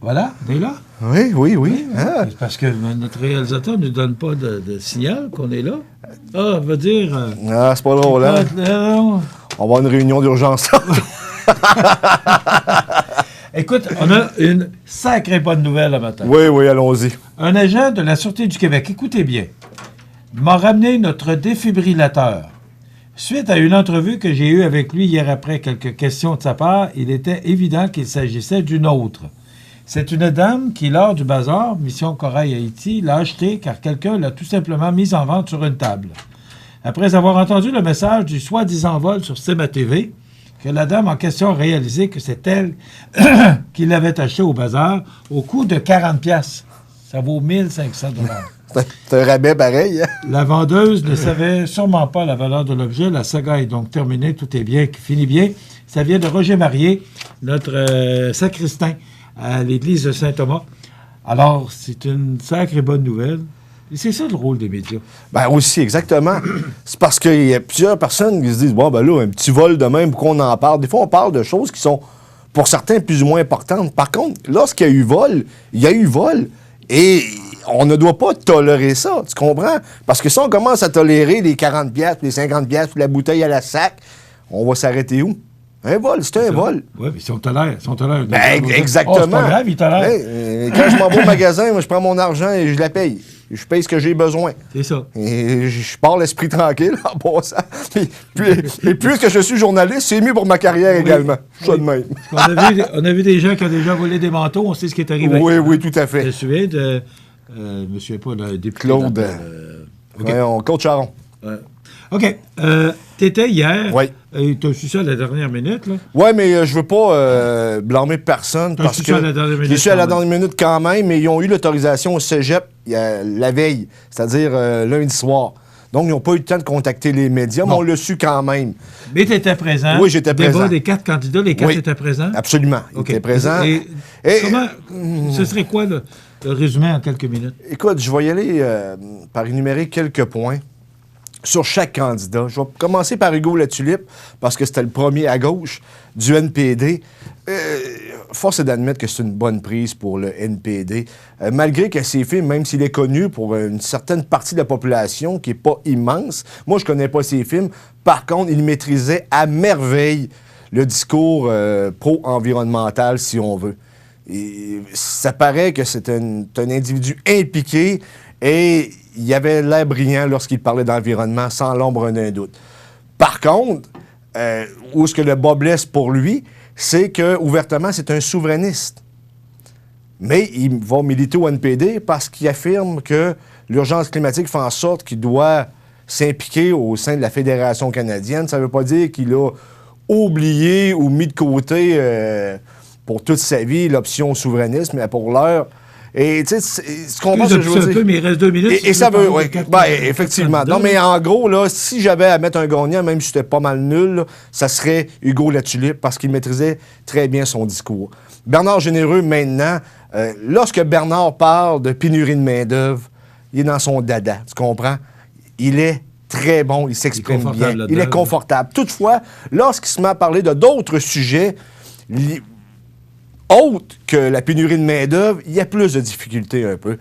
Voilà, on est là. Oui. Oui, c'est parce que notre réalisateur ne nous donne pas de signal qu'on est là. Ah, on va dire... C'est pas drôle, hein? On va avoir une réunion d'urgence. Écoute, on a une sacrée bonne nouvelle le matin. Oui, allons-y. Un agent de la Sûreté du Québec, écoutez bien, m'a ramené notre défibrillateur. Suite à une entrevue que j'ai eue avec lui hier après quelques questions de sa part, il était évident qu'il s'agissait d'une autre. C'est une dame qui, lors du bazar, Mission Corail Haïti, l'a acheté car quelqu'un l'a tout simplement mise en vente sur une table. Après avoir entendu le message du soi-disant vol sur CMA TV, que la dame en question a réalisé que c'est elle qui l'avait acheté au bazar au coût de 40$. Ça vaut 1500$. C'est un rabais pareil. Hein? La vendeuse ne savait sûrement pas la valeur de l'objet. La saga est donc terminée. Tout est bien, qui finit bien. Ça vient de Roger Marier, notre sacristain à l'église de Saint-Thomas. Alors, c'est une sacrée bonne nouvelle. Et c'est ça le rôle des médias. Ben aussi, exactement. C'est parce qu'il y a plusieurs personnes qui se disent, bon, ben là, un petit vol de même, pourquoi on en parle? Des fois, on parle de choses qui sont, pour certains, plus ou moins importantes. Par contre, lorsqu'il y a eu vol, il y a eu vol. Et on ne doit pas tolérer ça, tu comprends? Parce que si on commence à tolérer les 40$, les 50$, la bouteille à la sac, on va s'arrêter où? Un vol, c'est un vol. Oui, mais si on tolère. Ben, exactement. Oh, c'est pas grave, il tolère. Quand je m'en vais au magasin, moi, je prends mon argent et je la paye. Je paye ce que j'ai besoin. C'est ça. Et je pars l'esprit tranquille en passant. Et plus que je suis journaliste, c'est mieux pour ma carrière également. Ça de même. On a vu des gens qui ont déjà volé des manteaux, on sait ce qui est arrivé. Oui, tout à fait. Je me souviens de... je me souviens pas, le député... Claude. Claude Charon. OK. T'étais hier. Oui. T'as su ça à la dernière minute, là? Oui, mais je veux pas blâmer personne. T'as parce su que ça à la dernière minute. j'ai su à la dernière minute quand même, mais ils ont eu l'autorisation au cégep la veille, c'est-à-dire lundi soir. Donc, ils n'ont pas eu le temps de contacter les médias, mais on l'a su quand même. Mais tu étais présent. Oui, j'étais présent. Débat des 4 candidats, les 4 étaient présents? Absolument. Ils étaient présents. Et comment, ce serait quoi le résumé en quelques minutes? Écoute, je vais y aller par énumérer quelques points sur chaque candidat. Je vais commencer par Hugo Latulippe, parce que c'était le premier à gauche du NPD. Force est d'admettre que c'est une bonne prise pour le NPD. Malgré que ses films, même s'il est connu pour une certaine partie de la population qui n'est pas immense, moi, je ne connais pas ses films. Par contre, il maîtrisait à merveille le discours pro-environnemental, si on veut. Et ça paraît que c'est un individu impliqué et il avait l'air brillant lorsqu'il parlait d'environnement, sans l'ombre d'un doute. Par contre, où est-ce que le bas blesse pour lui, c'est que ouvertement, c'est un souverainiste. Mais il va militer au NPD parce qu'il affirme que l'urgence climatique fait en sorte qu'il doit s'impliquer au sein de la Fédération canadienne. Ça ne veut pas dire qu'il a oublié ou mis de côté pour toute sa vie l'option souverainiste, mais pour l'heure... Et tu sais, ce qu'on pense que je veux dire... mais il reste 2 minutes. Et ça veut... Oui, effectivement. Non, mais en gros, là, si j'avais à mettre un gagnant, même si c'était pas mal nul, là, ça serait Hugo Latulippe, parce qu'il maîtrisait très bien son discours. Bernard Généreux, maintenant, lorsque Bernard parle de pénurie de main-d'œuvre, il est dans son dada, tu comprends? Il est très bon, il s'exprime bien, il est confortable. Toutefois, lorsqu'il se met à parler de d'autres sujets... autre que la pénurie de main-d'œuvre, il y a plus de difficultés un peu.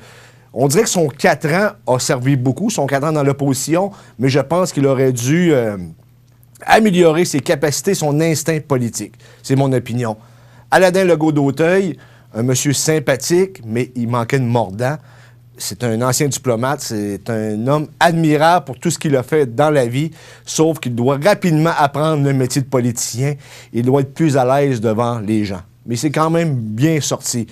On dirait que son 4 ans a servi beaucoup, son 4 ans dans l'opposition, mais je pense qu'il aurait dû améliorer ses capacités, son instinct politique. C'est mon opinion. Aladin Legault-d'Auteuil, un monsieur sympathique, mais il manquait de mordant. C'est un ancien diplomate, c'est un homme admirable pour tout ce qu'il a fait dans la vie, sauf qu'il doit rapidement apprendre le métier de politicien. Il doit être plus à l'aise devant les gens. Mais c'est quand même bien sorti.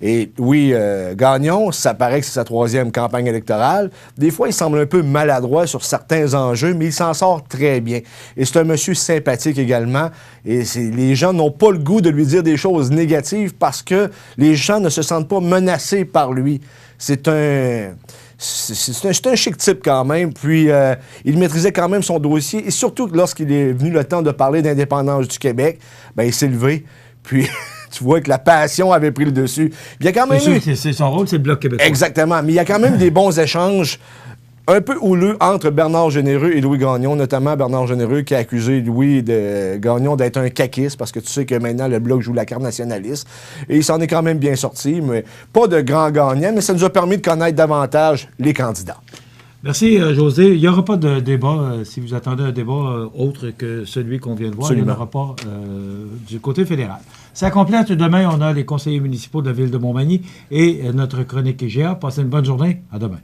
Et oui, Gagnon, ça paraît que c'est sa 3e campagne électorale. Des fois, il semble un peu maladroit sur certains enjeux, mais il s'en sort très bien. Et c'est un monsieur sympathique également. Et les gens n'ont pas le goût de lui dire des choses négatives parce que les gens ne se sentent pas menacés par lui. C'est un chic type quand même. Puis, il maîtrisait quand même son dossier. Et surtout, lorsqu'il est venu le temps de parler d'indépendance du Québec, bien, il s'est levé. Puis, tu vois que la passion avait pris le dessus. Il y a quand même c'est son rôle, c'est le Bloc québécois. Exactement. Mais il y a quand même des bons échanges un peu houleux entre Bernard Généreux et Louis Gagnon, notamment Bernard Généreux qui a accusé Louis Gagnon d'être un caquiste, parce que tu sais que maintenant le Bloc joue la carte nationaliste. Et il s'en est quand même bien sorti, mais pas de grand gagnant, mais ça nous a permis de connaître davantage les candidats. Merci, José. Il n'y aura pas de débat, si vous attendez un débat autre que celui qu'on vient de voir. Absolument. Il n'y en aura pas du côté fédéral. Ça complète. Demain, on a les conseillers municipaux de la ville de Montmagny et notre chronique IGA. Passez une bonne journée. À demain.